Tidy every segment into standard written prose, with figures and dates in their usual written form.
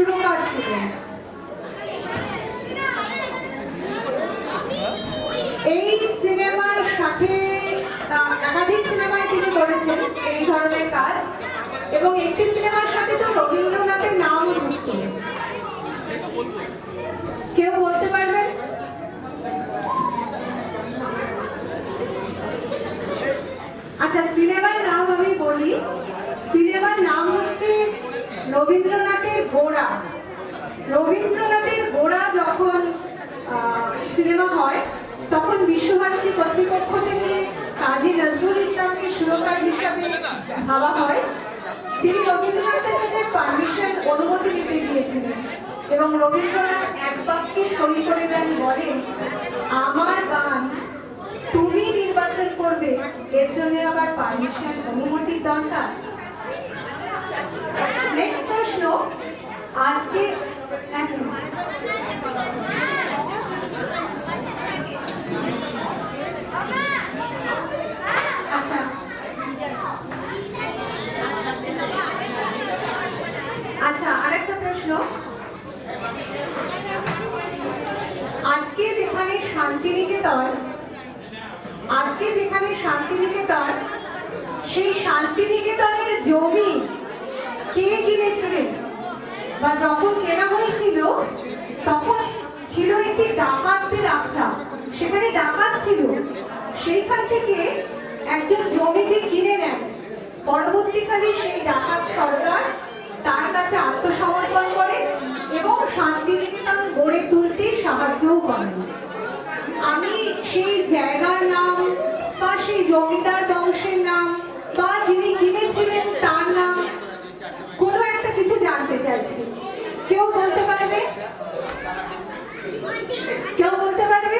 সুরকার ছিলেন। এই সিনেমার সাথে একাধিক সিনেমায় তিনি করেছেন এই ধরনের কাজ, এবং একটি সিনেমার সাথে তো রবীন্দ্রনাথের নামও যুক্ত। কেউ বলতে পারবেন? আচ্ছা, সিনেমার নাম আমি বলি। সিনেমার নাম হচ্ছে রবীন্দ্রনাথের গোড়া। রবীন্দ্রনাথের গোড়া যখন সিনেমা হয় তখন বিশ্বভারতী কর্তৃপক্ষ থেকে কাজী নজরুল ইসলামকে সুরকার হিসাবে ভাবা হয়। তিনি রবীন্দ্রনাথের কাছে পারমিশন অনুমতি নিতে গিয়েছিলেন এবং রবীন্দ্রনাথ এক বাক্যে সই করে দেন, বলেন আমার গান তুমি নির্বাচন করবে, এর জন্য আবার পারমিশন অনুমতির দরকার? নেক্সট প্রশ্ন, আজকে আচ্ছা, আরেকটা প্রশ্ন, আজকে যেখানে শান্তিনিকেতন সেই শান্তিনিকেতনের জমি কে কিনেছিলেন, বা যখন কেনা হয়েছিল তখন ছিল একটি ডাকাতদের আখড়া, সেখানে ডাকাত ছিল, সেইখান থেকে একজন জমিটি কিনে নেন। পরবর্তীকালে সেই ডাকাত সরকার তার কাছে আত্মসমর্পণ করে এবং শান্তিনিকেতন গড়ে তুলতে সাহায্যও করেন। আমি সেই জায়গার নাম বা সেই জমিদার বংশের নাম বা যিনি কিনেছিলেন তার নাম কোনো একটা কিছু জানতে চাইছি। কেউ বলতে পারবে? কেউ বলতে পারবে?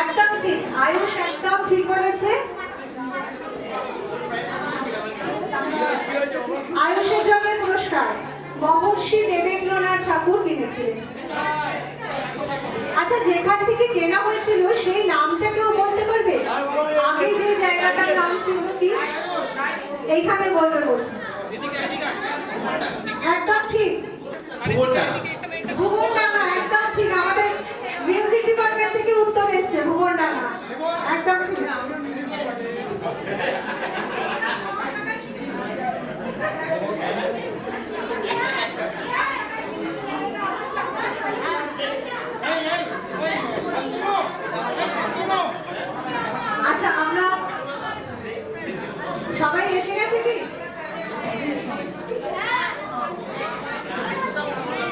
একদম ঠিক, আয়ুষ একদম ঠিক বলেছে। আয়ুষের জন্য পুরস্কার মহর্ষি দেবেন্দ্রনাথ ঠাকুর কিনেছিলেন। আচ্ছা, যেখান থেকে কেনা হয়েছিল সেই নামটা কেউ বলতে পারবে? আগে যে জায়গাটার নাম ছিল কি? এইখানে বলবে বলছি। একদম ঠিক, ভুবনডাঙ্গা, একদম ঠিক। আমাদের মিউজিক ডিপার্টমেন্ট থেকে উত্তর এসেছে, ভুবনডাঙ্গা, একদম ঠিক।